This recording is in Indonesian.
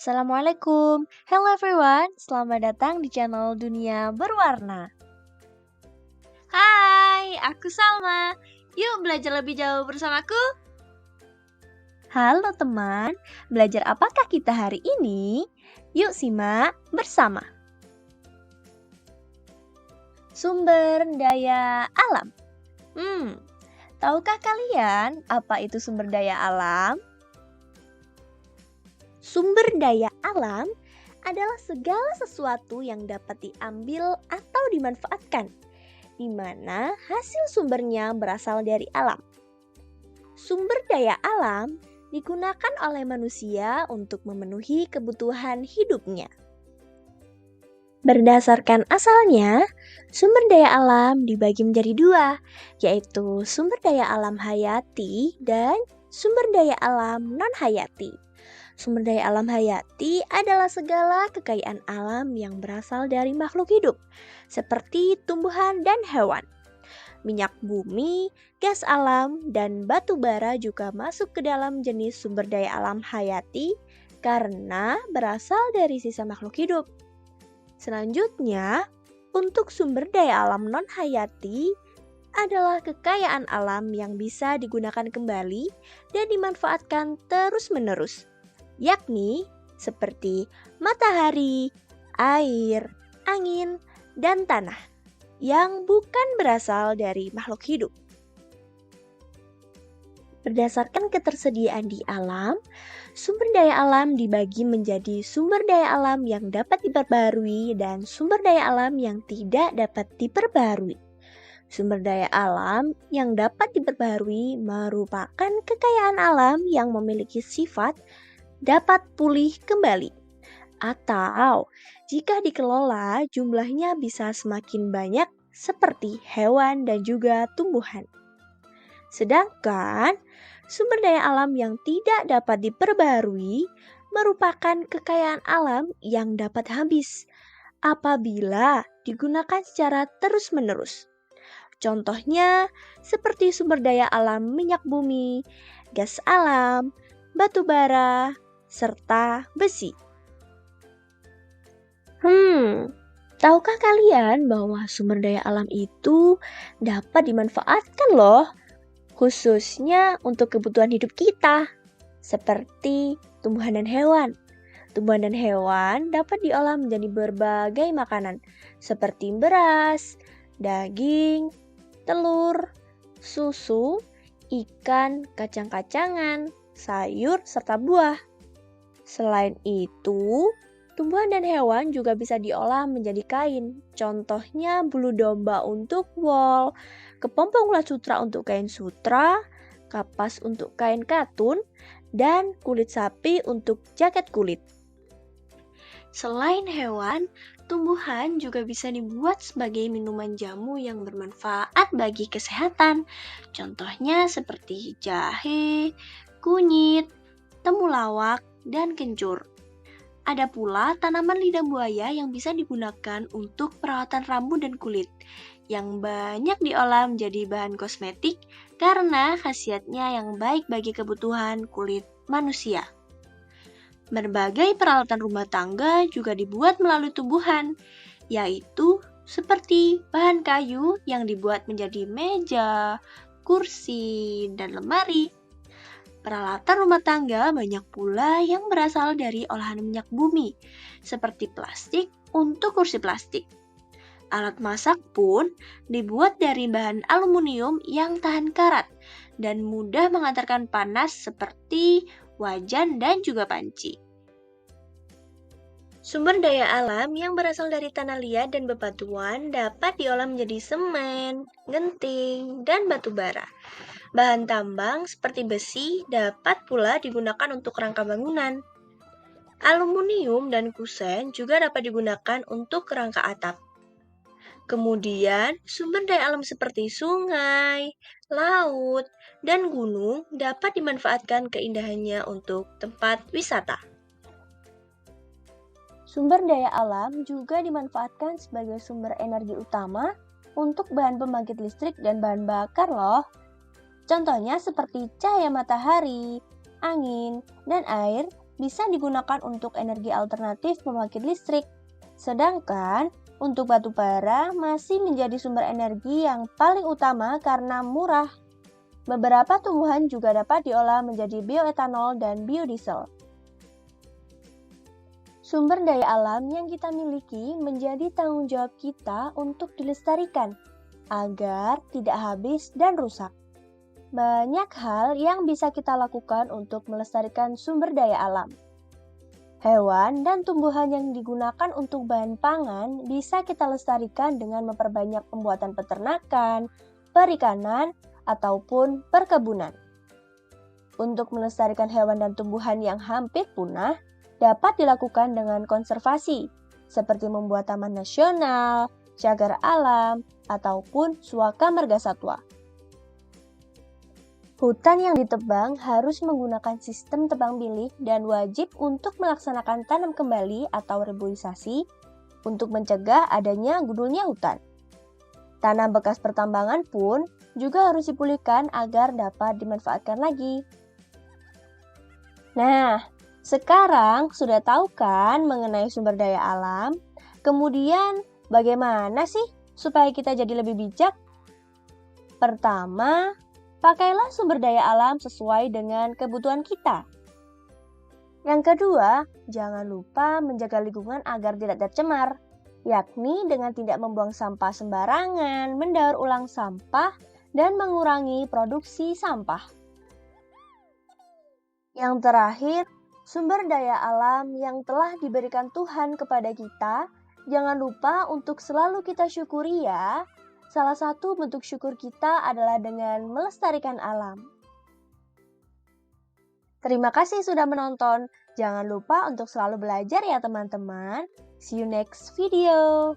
Assalamualaikum. Hello everyone, selamat datang di channel Dunia Berwarna. Hai, aku Salma. Yuk belajar lebih jauh bersamaku. Halo teman, belajar apakah kita hari ini? Yuk simak bersama. Sumber daya alam. Tahukah kalian apa itu sumber daya alam? Sumber daya alam adalah segala sesuatu yang dapat diambil atau dimanfaatkan, di mana hasil sumbernya berasal dari alam. Sumber daya alam digunakan oleh manusia untuk memenuhi kebutuhan hidupnya. Berdasarkan asalnya, sumber daya alam dibagi menjadi dua, yaitu sumber daya alam hayati dan sumber daya alam non-hayati. Sumber daya alam hayati adalah segala kekayaan alam yang berasal dari makhluk hidup, seperti tumbuhan dan hewan. Minyak bumi, gas alam, dan batu bara juga masuk ke dalam jenis sumber daya alam hayati karena berasal dari sisa makhluk hidup. Selanjutnya, untuk sumber daya alam non-hayati adalah kekayaan alam yang bisa digunakan kembali dan dimanfaatkan terus-menerus, yakni seperti matahari, air, angin, dan tanah yang bukan berasal dari makhluk hidup. Berdasarkan ketersediaan di alam, sumber daya alam dibagi menjadi sumber daya alam yang dapat diperbarui dan sumber daya alam yang tidak dapat diperbarui. Sumber daya alam yang dapat diperbarui merupakan kekayaan alam yang memiliki sifat dapat pulih kembali. Atau jika dikelola jumlahnya bisa semakin banyak seperti hewan dan juga tumbuhan. Sedangkan sumber daya alam yang tidak dapat diperbarui merupakan kekayaan alam yang dapat habis apabila digunakan secara terus-menerus. Contohnya seperti sumber daya alam minyak bumi, gas alam, batu bara, serta besi. Tahukah kalian bahwa sumber daya alam itu dapat dimanfaatkan loh, khususnya untuk kebutuhan hidup kita, seperti tumbuhan dan hewan. Tumbuhan dan hewan dapat diolah menjadi berbagai makanan, seperti beras, daging, telur, susu, ikan, kacang-kacangan, sayur, serta buah. Selain itu, tumbuhan dan hewan juga bisa diolah menjadi kain. Contohnya bulu domba untuk wol, kepompong ulat sutra untuk kain sutra, kapas untuk kain katun, dan kulit sapi untuk jaket kulit. Selain hewan, tumbuhan juga bisa dibuat sebagai minuman jamu yang bermanfaat bagi kesehatan. Contohnya seperti jahe, kunyit, temulawak, dan kencur. Ada pula tanaman lidah buaya yang bisa digunakan untuk perawatan rambut dan kulit, yang banyak diolah menjadi bahan kosmetik karena khasiatnya yang baik bagi kebutuhan kulit manusia. Berbagai peralatan rumah tangga juga dibuat melalui tumbuhan, yaitu seperti bahan kayu yang dibuat menjadi meja, kursi, dan lemari. Peralatan rumah tangga banyak pula yang berasal dari olahan minyak bumi, seperti plastik untuk kursi plastik. Alat masak pun dibuat dari bahan aluminium yang tahan karat dan mudah mengantarkan panas seperti wajan dan juga panci. Sumber daya alam yang berasal dari tanah liat dan bebatuan dapat diolah menjadi semen, genting, dan batu bara. Bahan tambang seperti besi dapat pula digunakan untuk rangka bangunan. Aluminium dan kusen juga dapat digunakan untuk rangka atap. Kemudian, sumber daya alam seperti sungai, laut, dan gunung dapat dimanfaatkan keindahannya untuk tempat wisata. Sumber daya alam juga dimanfaatkan sebagai sumber energi utama untuk bahan pembangkit listrik dan bahan bakar loh. Contohnya seperti cahaya matahari, angin, dan air bisa digunakan untuk energi alternatif pembangkit listrik. Sedangkan untuk batu bara masih menjadi sumber energi yang paling utama karena murah. Beberapa tumbuhan juga dapat diolah menjadi bioetanol dan biodiesel. Sumber daya alam yang kita miliki menjadi tanggung jawab kita untuk dilestarikan agar tidak habis dan rusak. Banyak hal yang bisa kita lakukan untuk melestarikan sumber daya alam. Hewan dan tumbuhan yang digunakan untuk bahan pangan bisa kita lestarikan dengan memperbanyak pembuatan peternakan, perikanan, ataupun perkebunan. Untuk melestarikan hewan dan tumbuhan yang hampir punah, dapat dilakukan dengan konservasi, seperti membuat taman nasional, cagar alam, ataupun suaka margasatwa. Hutan yang ditebang harus menggunakan sistem tebang pilih dan wajib untuk melaksanakan tanam kembali atau reboisasi untuk mencegah adanya gundulnya hutan. Tanah bekas pertambangan pun juga harus dipulihkan agar dapat dimanfaatkan lagi. Nah, sekarang sudah tahu kan mengenai sumber daya alam? Kemudian, bagaimana sih supaya kita jadi lebih bijak? Pertama, pakailah sumber daya alam sesuai dengan kebutuhan kita. Yang kedua, jangan lupa menjaga lingkungan agar tidak tercemar, yakni dengan tidak membuang sampah sembarangan, mendaur ulang sampah, dan mengurangi produksi sampah. Yang terakhir, sumber daya alam yang telah diberikan Tuhan kepada kita, jangan lupa untuk selalu kita syukuri ya. Salah satu bentuk syukur kita adalah dengan melestarikan alam. Terima kasih sudah menonton. Jangan lupa untuk selalu belajar ya teman-teman. See you next video.